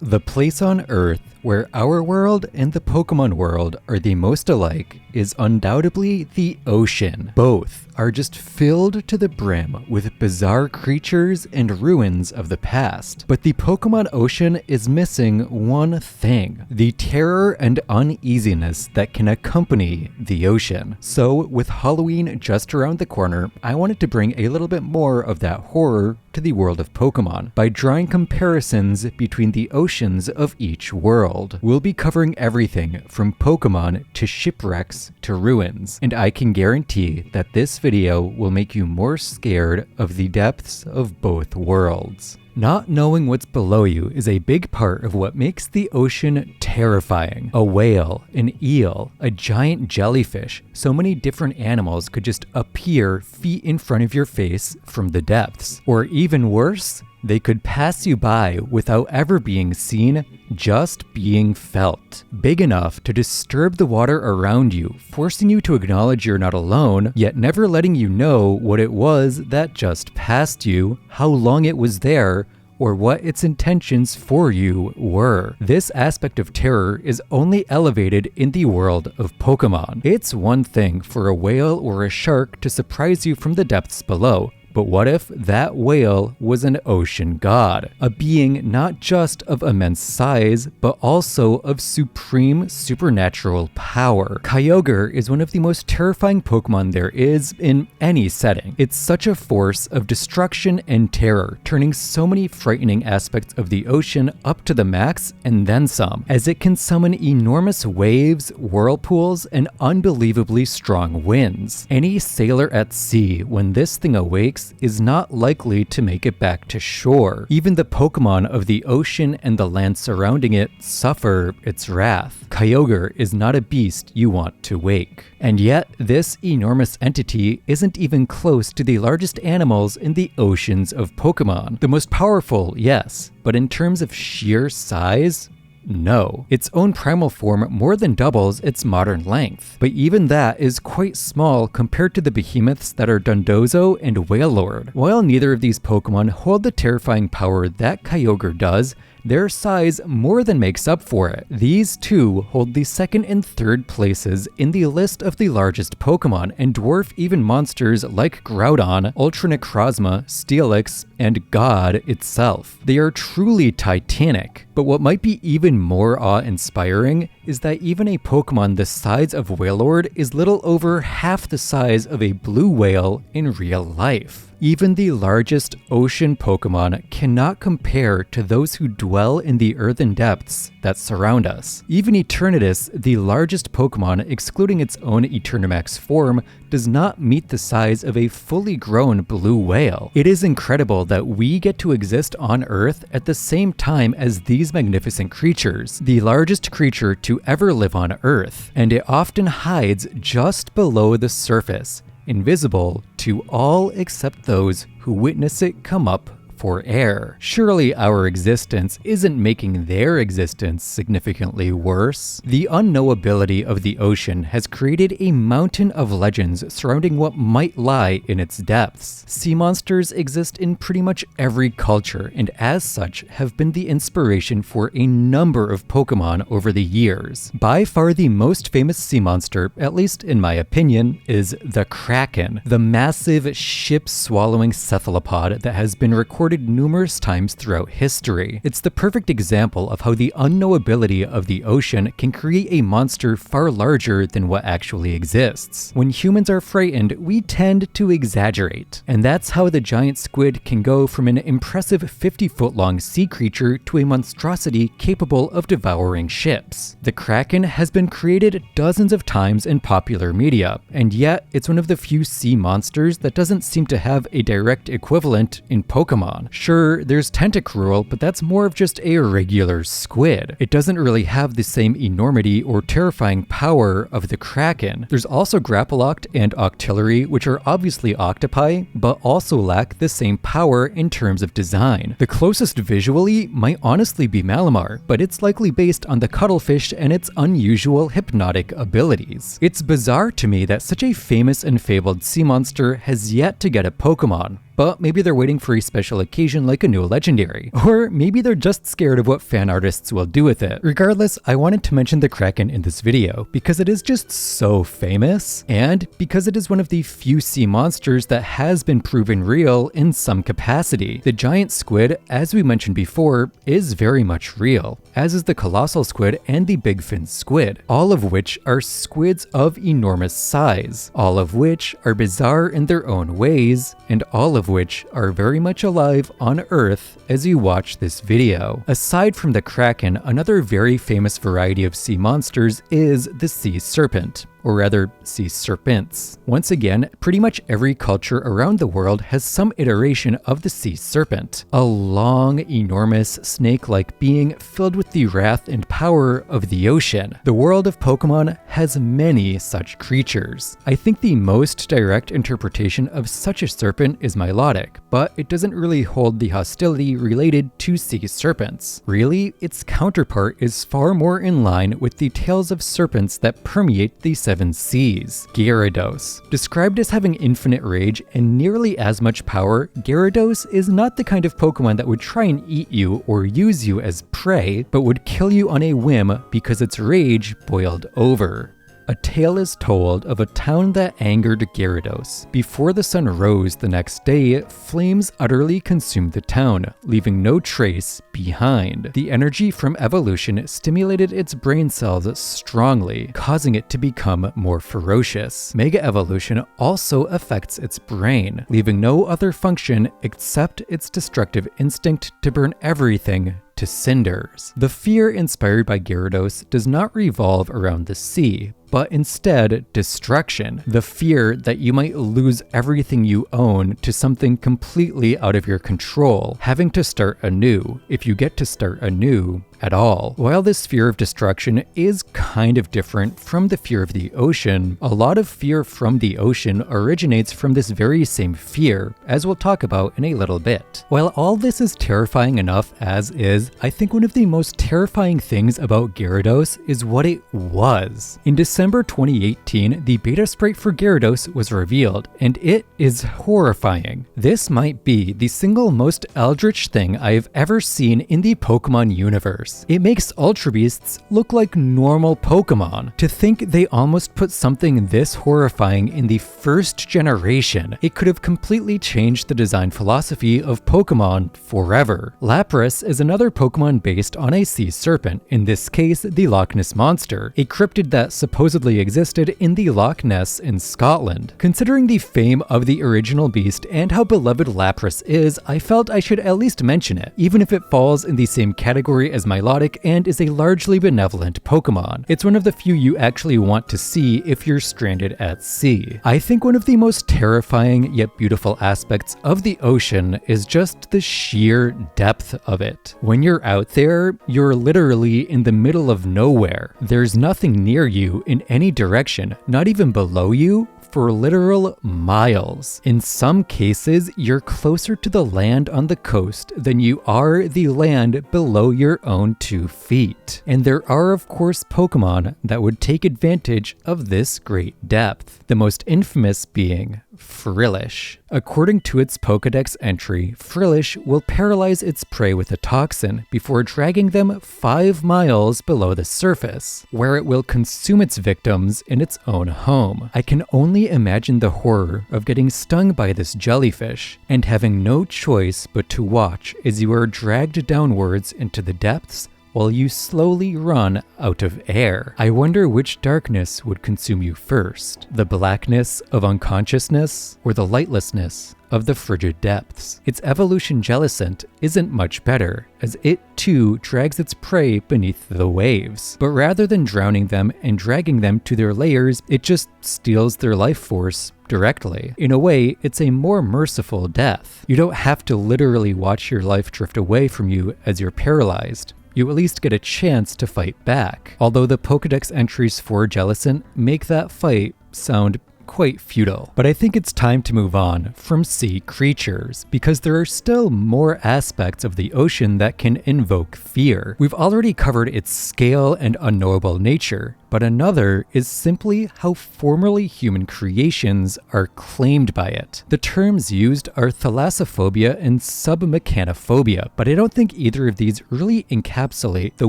The place on Earth where our world and the Pokemon world are the most alike is undoubtedly the ocean. Both are just filled to the brim with bizarre creatures and ruins of the past. But the Pokemon ocean is missing one thing: the terror and uneasiness that can accompany the ocean. So with Halloween just around the corner, I wanted to bring a little bit more of that horror to the world of Pokemon by drawing comparisons between the oceans of each world. We'll be covering everything from Pokemon to shipwrecks to ruins, and I can guarantee that this video will make you more scared of the depths of both worlds. Not knowing what's below you is a big part of what makes the ocean terrifying. A whale, an eel, a giant jellyfish, so many different animals could just appear feet in front of your face from the depths. Or even worse, they could pass you by without ever being seen, just being felt. Big enough to disturb the water around you, forcing you to acknowledge you're not alone, yet never letting you know what it was that just passed you, how long it was there, or what its intentions for you were. This aspect of terror is only elevated in the world of Pokemon. It's one thing for a whale or a shark to surprise you from the depths below, but what if that whale was an ocean god? A being not just of immense size, but also of supreme supernatural power. Kyogre is one of the most terrifying Pokemon there is in any setting. It's such a force of destruction and terror, turning so many frightening aspects of the ocean up to the max and then some, as it can summon enormous waves, whirlpools, and unbelievably strong winds. Any sailor at sea, when this thing awakes, is not likely to make it back to shore. Even the Pokemon of the ocean and the land surrounding it suffer its wrath. Kyogre is not a beast you want to wake. And yet, this enormous entity isn't even close to the largest animals in the oceans of Pokemon. The most powerful, yes, but in terms of sheer size, no. Its own primal form more than doubles its modern length, but even that is quite small compared to the behemoths that are Dondozo and Wailord. While neither of these Pokemon hold the terrifying power that Kyogre does, their size more than makes up for it. These two hold the second and third places in the list of the largest Pokemon and dwarf even monsters like Groudon, Ultra Necrozma, Steelix, and God itself. They are truly titanic. But what might be even more awe-inspiring is that even a Pokemon the size of Wailord is little over half the size of a blue whale in real life. Even the largest ocean Pokemon cannot compare to those who dwell in the earthen depths that surround us. Even Eternatus, the largest Pokemon excluding its own Eternamax form, does not meet the size of a fully grown blue whale. It is incredible that we get to exist on Earth at the same time as these magnificent creatures, the largest creature to ever live on Earth, and it often hides just below the surface, invisible to all except those who witness it come up for air. Surely our existence isn't making their existence significantly worse. The unknowability of the ocean has created a mountain of legends surrounding what might lie in its depths. Sea monsters exist in pretty much every culture, and as such have been the inspiration for a number of Pokemon over the years. By far the most famous sea monster, at least in my opinion, is the Kraken, the massive ship-swallowing cephalopod that has been recorded numerous times throughout history. It's the perfect example of how the unknowability of the ocean can create a monster far larger than what actually exists. When humans are frightened, we tend to exaggerate, and that's how the giant squid can go from an impressive 50-foot-long sea creature to a monstrosity capable of devouring ships. The Kraken has been created dozens of times in popular media, and yet it's one of the few sea monsters that doesn't seem to have a direct equivalent in Pokemon. Sure, there's Tentacruel, but that's more of just a regular squid. It doesn't really have the same enormity or terrifying power of the Kraken. There's also Grapploct and Octillery, which are obviously octopi, but also lack the same power in terms of design. The closest visually might honestly be Malamar, but it's likely based on the cuttlefish and its unusual hypnotic abilities. It's bizarre to me that such a famous and fabled sea monster has yet to get a Pokemon. but maybe they're waiting for a special occasion like a new legendary. Or maybe they're just scared of what fan artists will do with it. Regardless, I wanted to mention the Kraken in this video because it is just so famous, and because it is one of the few sea monsters that has been proven real in some capacity. The giant squid, as we mentioned before, is very much real, as is the colossal squid and the big fin squid, all of which are squids of enormous size, all of which are bizarre in their own ways, and all of which are very much alive on Earth as you watch this video. Aside from the Kraken, another very famous variety of sea monsters is the sea serpent, or rather, sea serpents. Once again, pretty much every culture around the world has some iteration of the sea serpent, a long, enormous, snake-like being filled with the wrath and power of the ocean. The world of Pokemon has many such creatures. I think the most direct interpretation of such a serpent is Milotic, but it doesn't really hold the hostility related to sea serpents. Really, its counterpart is far more in line with the tales of serpents that permeate the Seven Seas. Gyarados. Described as having infinite rage and nearly as much power, Gyarados is not the kind of Pokemon that would try and eat you or use you as prey, but would kill you on a whim because its rage boiled over. A tale is told of a town that angered Gyarados. Before the sun rose the next day, flames utterly consumed the town, leaving no trace behind. The energy from evolution stimulated its brain cells strongly, causing it to become more ferocious. Mega evolution also affects its brain, leaving no other function except its destructive instinct to burn everything to cinders. The fear inspired by Gyarados does not revolve around the sea, but instead destruction. The fear that you might lose everything you own to something completely out of your control, having to start anew, if you get to start anew at all. While this fear of destruction is kind of different from the fear of the ocean, a lot of fear from the ocean originates from this very same fear, as we'll talk about in a little bit. While all this is terrifying enough as is, I think one of the most terrifying things about Gyarados is what it was. In December 2018, the beta sprite for Gyarados was revealed, and it is horrifying. This might be the single most eldritch thing I have ever seen in the Pokemon universe. It makes Ultra Beasts look like normal Pokemon. To think they almost put something this horrifying in the first generation, it could have completely changed the design philosophy of Pokemon forever. Lapras is another Pokemon based on a sea serpent, in this case the Loch Ness Monster, a cryptid that supposedly existed in the Loch Ness in Scotland. Considering the fame of the original beast and how beloved Lapras is, I felt I should at least mention it, even if it falls in the same category as Milotic and is a largely benevolent Pokemon. It's one of the few you actually want to see if you're stranded at sea. I think one of the most terrifying yet beautiful aspects of the ocean is just the sheer depth of it. When you're out there, you're literally in the middle of nowhere. There's nothing near you in any direction, not even below you, for literal miles. In some cases, you're closer to the land on the coast than you are the land below your own 2 feet. And there are of course Pokemon that would take advantage of this great depth, the most infamous being Frillish. According to its Pokedex entry, Frillish will paralyze its prey with a toxin before dragging them 5 miles below the surface, where it will consume its victims in its own home. I can only imagine the horror of getting stung by this jellyfish and having no choice but to watch as you are dragged downwards into the depths while you slowly run out of air. I wonder which darkness would consume you first, the blackness of unconsciousness or the lightlessness of the frigid depths. Its evolution Jellicent isn't much better, as it too drags its prey beneath the waves. But rather than drowning them and dragging them to their layers, it just steals their life force directly. In a way, it's a more merciful death. You don't have to literally watch your life drift away from you as you're paralyzed. You at least get a chance to fight back. Although the Pokedex entries for Jellicent make that fight sound quite futile. But I think it's time to move on from sea creatures, because there are still more aspects of the ocean that can invoke fear. We've already covered its scale and unknowable nature, but another is simply how formerly human creations are claimed by it. The terms used are thalassophobia and submechanophobia, but I don't think either of these really encapsulate the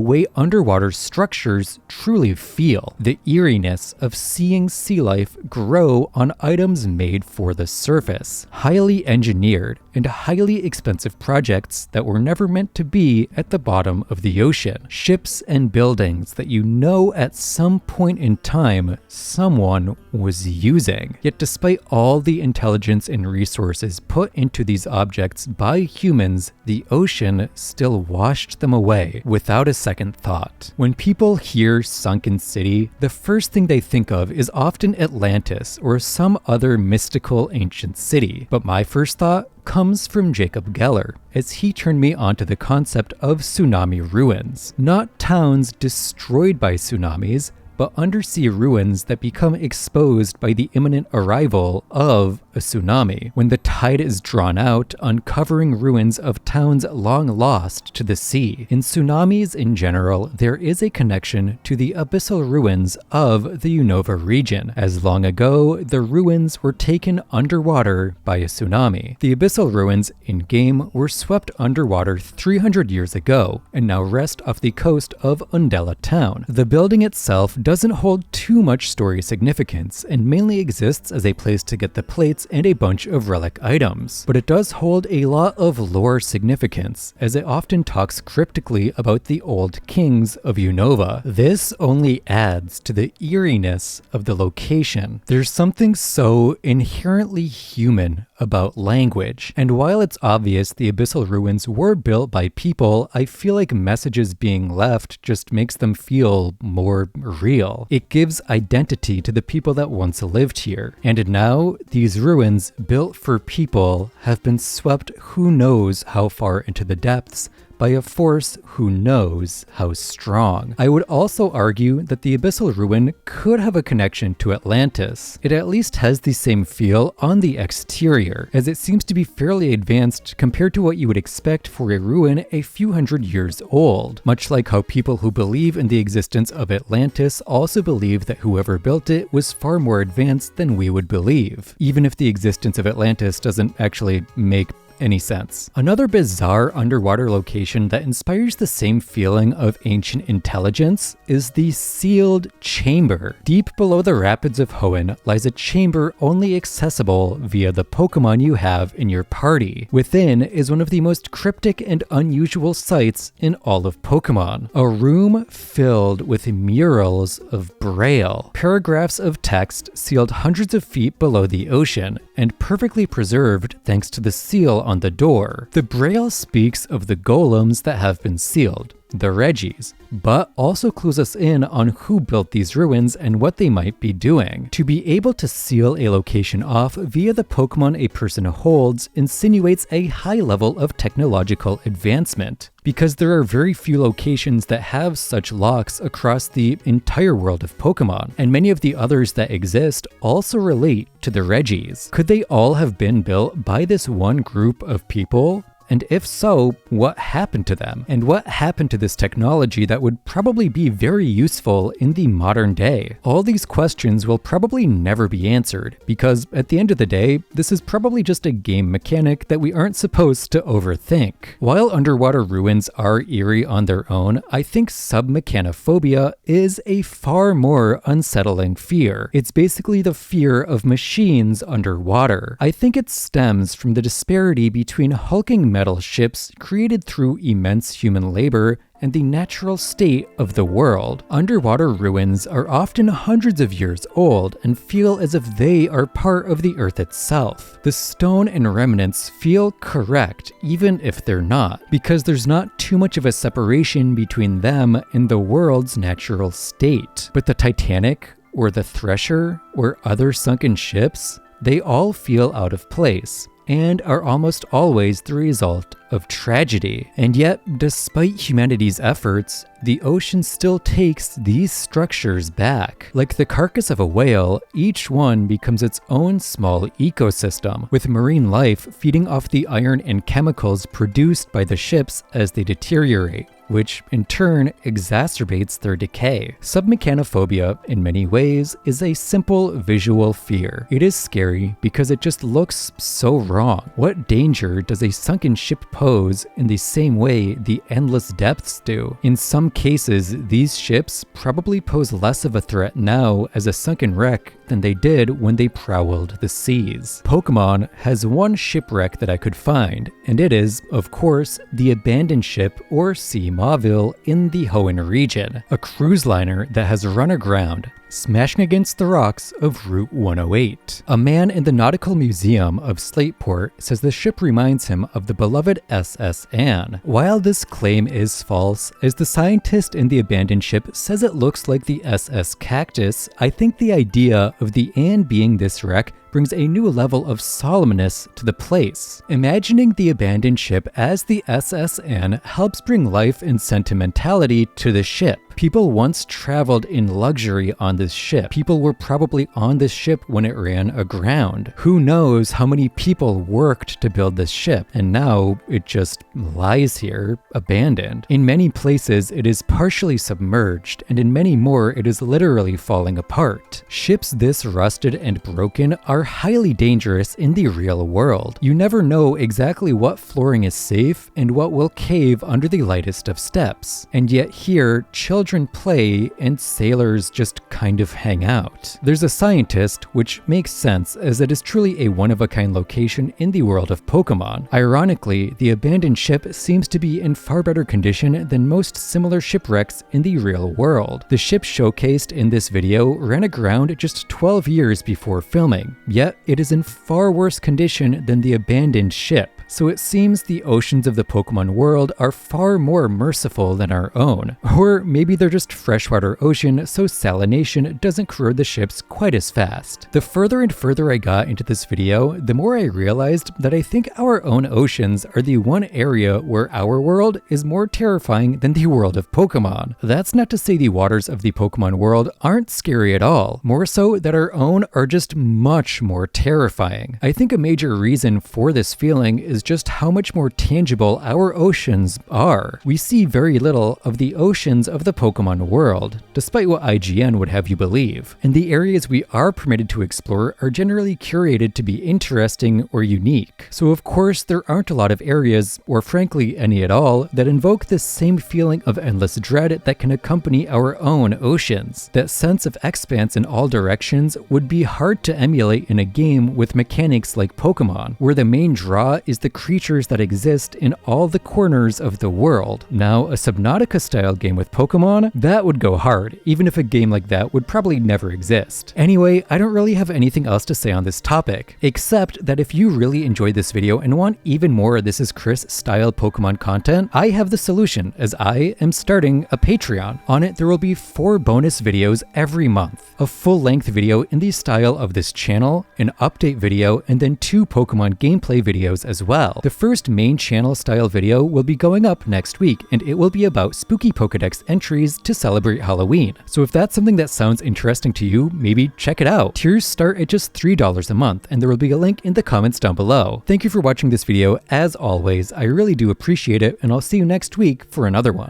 way underwater structures truly feel. The eeriness of seeing sea life grow on items made for the surface, highly engineered and highly expensive projects that were never meant to be at the bottom of the ocean. Ships and buildings that you know at some point in time someone was using. Yet despite all the intelligence and resources put into these objects by humans, the ocean still washed them away without a second thought. When people hear sunken city, the first thing they think of is often Atlantis or some other mystical ancient city. But my first thought comes from Jacob Geller, as he turned me onto the concept of tsunami ruins. Not towns destroyed by tsunamis, but undersea ruins that become exposed by the imminent arrival of a tsunami. When the tide is drawn out, uncovering ruins of towns long lost to the sea. In tsunamis in general, there is a connection to the abyssal ruins of the Unova region, as long ago the ruins were taken underwater by a tsunami. The abyssal ruins in-game were swept underwater 300 years ago, and now rest off the coast of Undella town. The building itself doesn't hold too much story significance, and mainly exists as a place to get the plates and a bunch of relic items. But it does hold a lot of lore significance, as it often talks cryptically about the old kings of Unova. This only adds to the eeriness of the location. There's something so inherently human about language, and while it's obvious the abyssal ruins were built by people, I feel like messages being left just makes them feel more real. It gives identity to the people that once lived here, and now these ruins built for people have been swept who knows how far into the depths by a force who knows how strong. I would also argue that the abyssal ruin could have a connection to Atlantis. It at least has the same feel on the exterior, as it seems to be fairly advanced compared to what you would expect for a ruin a few hundred years old. Much like how people who believe in the existence of Atlantis also believe that whoever built it was far more advanced than we would believe, even if the existence of Atlantis doesn't actually make any sense. Another bizarre underwater location that inspires the same feeling of ancient intelligence is the sealed chamber. Deep below the rapids of Hoenn lies a chamber only accessible via the Pokemon you have in your party. Within is one of the most cryptic and unusual sights in all of Pokemon. A room filled with murals of Braille, paragraphs of text sealed hundreds of feet below the ocean, and perfectly preserved thanks to the seal on the door. The Braille speaks of the golems that have been sealed, the Reggies, but also clues us in on who built these ruins and what they might be doing. To be able to seal a location off via the Pokemon a person holds insinuates a high level of technological advancement, because there are very few locations that have such locks across the entire world of Pokemon, and many of the others that exist also relate to the Reggies. Could they all have been built by this one group of people? And if so, what happened to them? And what happened to this technology that would probably be very useful in the modern day? All these questions will probably never be answered, because at the end of the day, this is probably just a game mechanic that we aren't supposed to overthink. While underwater ruins are eerie on their own, I think submechanophobia is a far more unsettling fear. It's basically the fear of machines underwater. I think it stems from the disparity between hulking metal ships created through immense human labor and the natural state of the world. Underwater ruins are often hundreds of years old and feel as if they are part of the earth itself. The stone and remnants feel correct even if they're not, because there's not too much of a separation between them and the world's natural state. But the Titanic, or the Thresher, or other sunken ships, they all feel out of place, and are almost always the result of tragedy. And yet, despite humanity's efforts, the ocean still takes these structures back. Like the carcass of a whale, each one becomes its own small ecosystem, with marine life feeding off the iron and chemicals produced by the ships as they deteriorate. which in turn exacerbates their decay. Submechanophobia, in many ways, is a simple visual fear. It is scary because it just looks so wrong. What danger does a sunken ship pose in the same way the endless depths do? In some cases, these ships probably pose less of a threat now as a sunken wreck than they did when they prowled the seas. Pokemon has one shipwreck that I could find, and it is, of course, the abandoned ship or Sea Mauville in the Hoenn region, a cruise liner that has run aground, smashing against the rocks of Route 108. A man in the Nautical Museum of Slateport says the ship reminds him of the beloved SS Anne. While this claim is false, as the scientist in the abandoned ship says it looks like the SS Cactus, I think the idea of the Anne being this wreck brings a new level of solemnness to the place. Imagining the abandoned ship as the SS Anne helps bring life and sentimentality to the ship. People once traveled in luxury on this ship. People were probably on this ship when it ran aground. Who knows how many people worked to build this ship, and now it just lies here, abandoned. In many places, it is partially submerged, and in many more, it is literally falling apart. Ships this rusted and broken are highly dangerous in the real world. You never know exactly what flooring is safe and what will cave under the lightest of steps. And yet here, children play and sailors just kind of hang out. There's a scientist, which makes sense as it is truly a one-of-a-kind location in the world of Pokemon. Ironically, the abandoned ship seems to be in far better condition than most similar shipwrecks in the real world. The ship showcased in this video ran aground just 12 years before filming, yet it is in far worse condition than the abandoned ship. So it seems the oceans of the Pokemon world are far more merciful than our own. Or maybe they're just freshwater ocean, so salination doesn't corrode the ships quite as fast. The further and further I got into this video, the more I realized that I think our own oceans are the one area where our world is more terrifying than the world of Pokemon. That's not to say the waters of the Pokemon world aren't scary at all, more so that our own are just much more terrifying. I think a major reason for this feeling is just how much more tangible our oceans are. We see very little of the oceans of the Pokemon world, despite what IGN would have you believe. And the areas we are permitted to explore are generally curated to be interesting or unique. So of course there aren't a lot of areas, or frankly any at all, that invoke this same feeling of endless dread that can accompany our own oceans. That sense of expanse in all directions would be hard to emulate in a game with mechanics like Pokemon, where the main draw is the creatures that exist in all the corners of the world. Now, a Subnautica-style game with Pokemon, that would go hard, even if a game like that would probably never exist. Anyway, I don't really have anything else to say on this topic, except that if you really enjoyed this video and want even more This Is Chris style Pokemon content, I have the solution, as I am starting a Patreon. On it, there will be 4 bonus videos every month. A full-length video in the style of this channel, an update video, and then 2 Pokemon gameplay videos as well. The first main channel style video will be going up next week, and it will be about spooky Pokedex entries to celebrate Halloween. So if that's something that sounds interesting to you, maybe check it out. Tiers start at just $3 a month, and there will be a link in the comments down below. Thank you for watching this video. As always, I really do appreciate it, and I'll see you next week for another one.